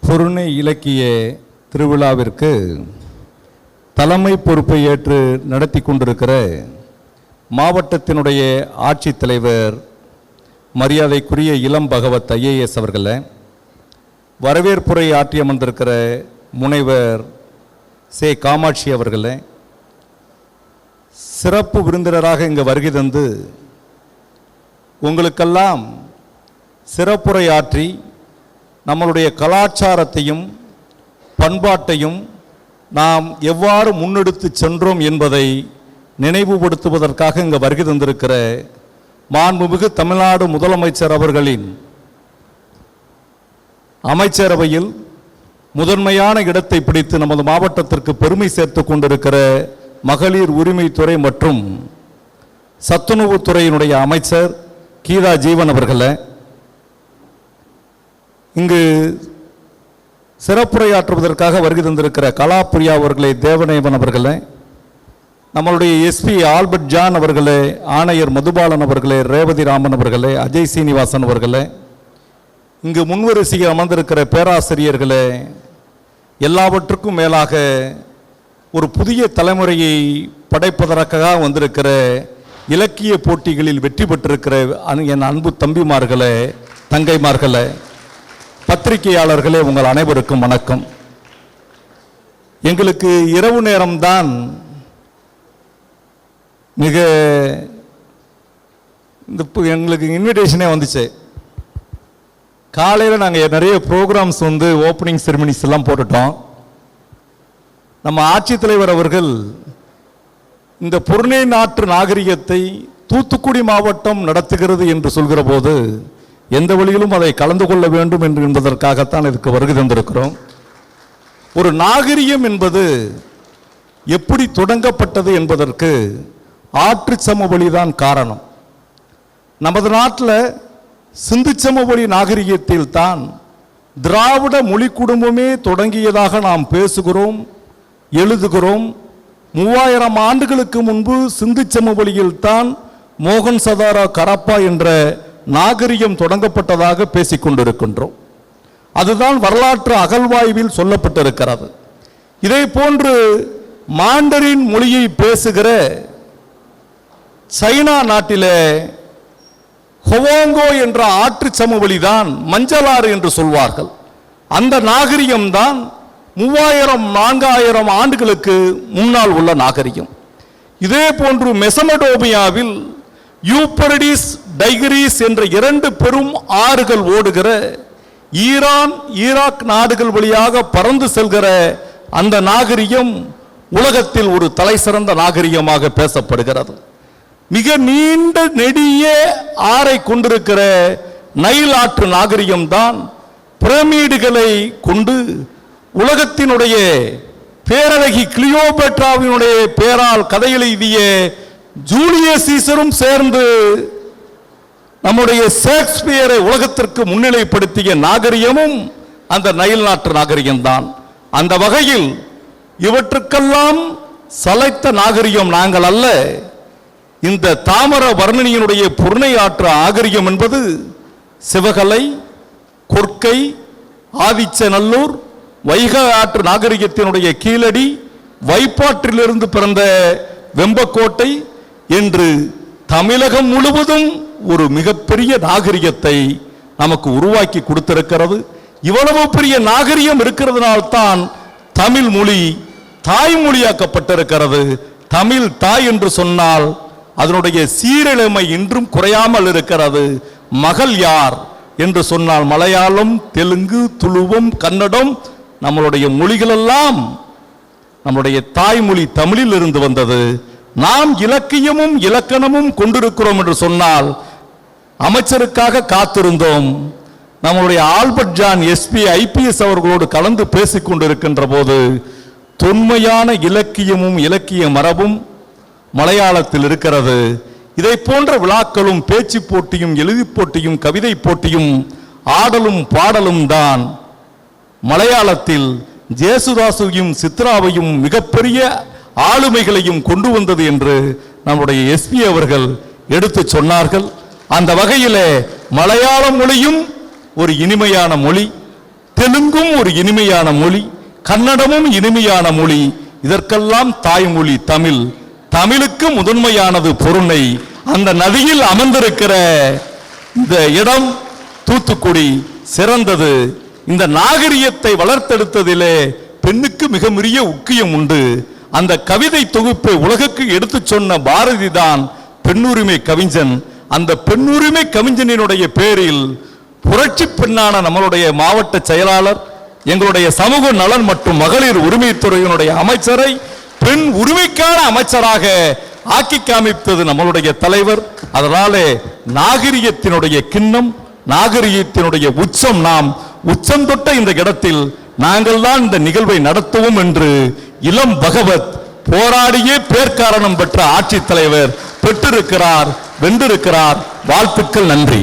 பொருணை இலக்கிய திருவிழாவிற்கு தலைமை பொறுப்பை ஏற்று நடத்தி கொண்டிருக்கிற மாவட்டத்தினுடைய ஆட்சித்தலைவர் மரியாதைக்குரிய இளம் பகவத் IAS அவர்களே, வரவேற்புரை ஆற்றி அமர்ந்திருக்கிற முனைவர் சே காமாட்சி அவர்களே, சிறப்பு விருந்தினராக இங்கு வருகை தந்து உங்களுக்கெல்லாம் சிறப்புரை ஆற்றி நம்மளுடைய கலாச்சாரத்தையும் பண்பாட்டையும் நாம் எவ்வாறு முன்னெடுத்து சென்றோம் என்பதை நினைவுபடுத்துவதற்காக இங்கு வருகை தந்திருக்கிற மாண்புமிகு தமிழ்நாடு முதலமைச்சர் அவர்களின் அமைச்சரவையில் முதன்மையான இடத்தை பிடித்து நமது மாவட்டத்திற்கு பெருமை சேர்த்து கொண்டிருக்கிற மகளிர் உரிமைத்துறை மற்றும் சத்துணவுத்துறையினுடைய அமைச்சர் கீதா ஜீவன் அவர்களே, இங்கு சிறப்புரையாற்றுவதற்காக வருகை தந்திருக்கிற கலாப்பிரியா அவர்களே, தேவநேவன் அவர்களே, நம்மளுடைய SP ஆல்பர்ட் ஜான் அவர்களே, ஆணையர் மதுபாலன் அவர்களே, ரேவதி ராமன் அவர்களே, அஜய் சீனிவாசன் அவர்களே, இங்கு முன்வரிசையில் அமர்ந்திருக்கிற பேராசிரியர்களே, எல்லாவற்றுக்கும் மேலாக ஒரு புதிய தலைமுறையை படைப்பதற்காக வந்திருக்கிற இலக்கிய போட்டிகளில் வெற்றி பெற்றிருக்கிற என் அன்பு தம்பிமார்களே, தங்கைமார்களே, பத்திரிகையாளர்களே, உங்கள் அனைவருக்கும் வணக்கம். எங்களுக்கு இரவு நேரம்தான் மிக எங்களுக்கு இன்விடேஷனே வந்துச்சு. காலையில் நாங்கள் நிறைய ப்ரோக்ராம்ஸ் ஓப்பனிங் செரிமனிஸ் எல்லாம் போட்டுட்டோம். நம்ம ஆட்சித்தலைவர் அவர்கள் இந்த பொருணை நாட்டு நாகரிகத்தை தூத்துக்குடி மாவட்டம் நடத்துகிறது என்று சொல்கிற போது எந்த வழியிலும் அதை கலந்து கொள்ள வேண்டும் என்பதற்காகத்தான் இதுக்கு வருகை தந்திருக்கிறோம். ஒரு நாகரிகம் என்பது எப்படி தொடங்கப்பட்டது என்பதற்கு ஆற்று சமவெளிதான் காரணம். நமது நாட்டில் சிந்து சமவெளி நாகரிகத்தில் தான் திராவிட மொழி குடும்பமே தொடங்கியதாக நாம் பேசுகிறோம், எழுதுகிறோம். 3000 ஆண்டுகளுக்கு முன்பு சிந்து சமவெளியில் தான் மோகன் சதாரா கரப்பா என்ற நாகரிகம் தொடங்கப்பட்டதாக பேசிக்கொண்டிருக்கின்றோம். அதுதான் வரலாற்று அகழ்வாய்வில் சொல்லப்பட்டிருக்கிறது. இதே போன்று மாண்டரின் மொழியை பேசுகிற சைனா நாட்டிலே ஹொவாங்கோ என்ற ஆற்று சமவெளி தான் மஞ்சளாறு என்று சொல்வார்கள். அந்த நாகரிகம் தான் 3000-4000 ஆண்டுகளுக்கு முன்னால் உள்ள நாகரிகம். இதே போன்று மெசமடோமியாவில் யூப்பரடிஸ், டைகிரிஸ் என்ற 2 பெரும் ஆறுகள் ஓடுகிற ஈரான், ஈராக் நாடுகள் வழியாக பறந்து செல்கிற அந்த நாகரிகம் உலகத்தில் ஒரு தலை சிறந்த நாகரிகமாக பேசப்படுகிறது. மிக நீண்ட நெடிய ஆறை கொண்டிருக்கிற நைல் ஆற்று நாகரிகம் தான் பிரமிடுகளை கொண்டு உலகத்தினுடைய பேரழகி கிளியோபேட்ராவினுடைய பேரால் கதை எழுதிய ஜூலியஸ் சீசரும் சேர்ந்து நம்முடைய ஷேக்ஸ்பியரை உலகத்திற்கு முன்னிலைப்படுத்திய நாகரிகமும் அந்த நைல் நாட்டு நாகரிகம் தான். அந்த வகையில் இவற்றுக்கெல்லாம் சளைத்த நாகரிகம் நாங்கள் அல்ல. இந்த தாமர வர்ணனியினுடைய பொருணை ஆற்று நாகரிகம் என்பது சிவகலை, கொற்கை, ஆதிச்சநல்லூர், வைகை ஆற்று நாகரிகத்தினுடைய கீழடி, வைப்பாற்றிலிருந்து பிறந்த வெம்பக்கோட்டை என்று தமிழகம் முழுவதும் ஒரு மிகப்பெரிய நாகரிகத்தை நமக்கு உருவாக்கி கொடுத்திருக்கிறது. இவ்வளவு பெரிய நாகரிகம் இருக்கிறதுனால்தான் தமிழ் மொழி தாய்மொழியாக்கப்பட்டிருக்கிறது. தமிழ் தாய் என்று சொன்னால் அதனுடைய சீரழிமை இன்றும் குறையாமல் இருக்கிறது. மகள் யார் என்று சொன்னால் மலையாளம், தெலுங்கு, துளுவம், கன்னடம், நம்மளுடைய மொழிகளெல்லாம் நம்முடைய தாய்மொழி தமிழில் இருந்து வந்தது. நாம் இலக்கியமும் இலக்கணமும் கொண்டிருக்கிறோம் என்று சொன்னால் அமைச்சருக்காக காத்திருந்தோம். நம்முடைய ஆல்பர்ட் ஜான் SP IPS அவர்களோடு கலந்து பேசிக் கொண்டிருக்கின்ற போது தொன்மையான இலக்கியமும் இலக்கிய மரபும் மலையாளத்தில் இருக்கிறது. இதை போன்ற விழாக்களும் பேச்சு போட்டியும் எழுதி போட்டியும் கவிதை போட்டியும் ஆடலும் பாடலும் தான் மலையாளத்தில் ஜேசுதாசையும் சித்ராவையும் மிகப்பெரிய ஆளுமைகளையும் கொண்டு வந்தது என்று நம்முடைய SP அவர்கள் எடுத்து சொன்னார்கள். அந்த வகையிலே மலையாள மொழியும் ஒரு இனிமையான மொழி. தெலுங்கும் ஒரு இனிமையான மொழி, கன்னடமும் இனிமையான மொழி. இதற்கெல்லாம் தாய்மொழி தமிழ். தமிழுக்கு முதன்மையானது பொருணை. அந்த நதியில் அமர்ந்திருக்கிற இந்த இடம் தூத்துக்குடி சிறந்தது. இந்த நாகரிகத்தை வளர்த்தெடுத்ததிலே பெண்ணுக்கு மிக பெரிய முக்கியம் உண்டு. அந்த கவிதை தொகுப்பை உலகுக்கு எடுத்துச் சொன்ன பாரதி தான் பெண்ணுரிமை கவிஞன். அந்த பெண்ணுரிமை கவிஞனினுடைய பேரில் புரட்சி பெண்ணான நம்மளுடைய மாவட்ட செயலாளர், எங்களுடைய சமூக நலன் மற்றும் மகளிர் உரிமைத்துறையினுடைய அமைச்சரை பெண் உரிமைக்கான அமைச்சராக ஆக்கி காமித்தது நம்மளுடைய தலைவர். அதனாலே நாகரிகத்தினுடைய கிண்ணம், நாகரிகத்தினுடைய உச்சம், நாம் உச்சம் தொட்ட இந்த இடத்தில் நாங்கள் தான் இந்த நிகழ்வை நடத்துவோம் என்று இளம் பகவத் போராடியே பேர்காரணம் பெற்ற ஆட்சித் தலைவர் பெற்றிருக்கிறார், வென்றிருக்கிறார். வாழ்த்துக்கள், நன்றி.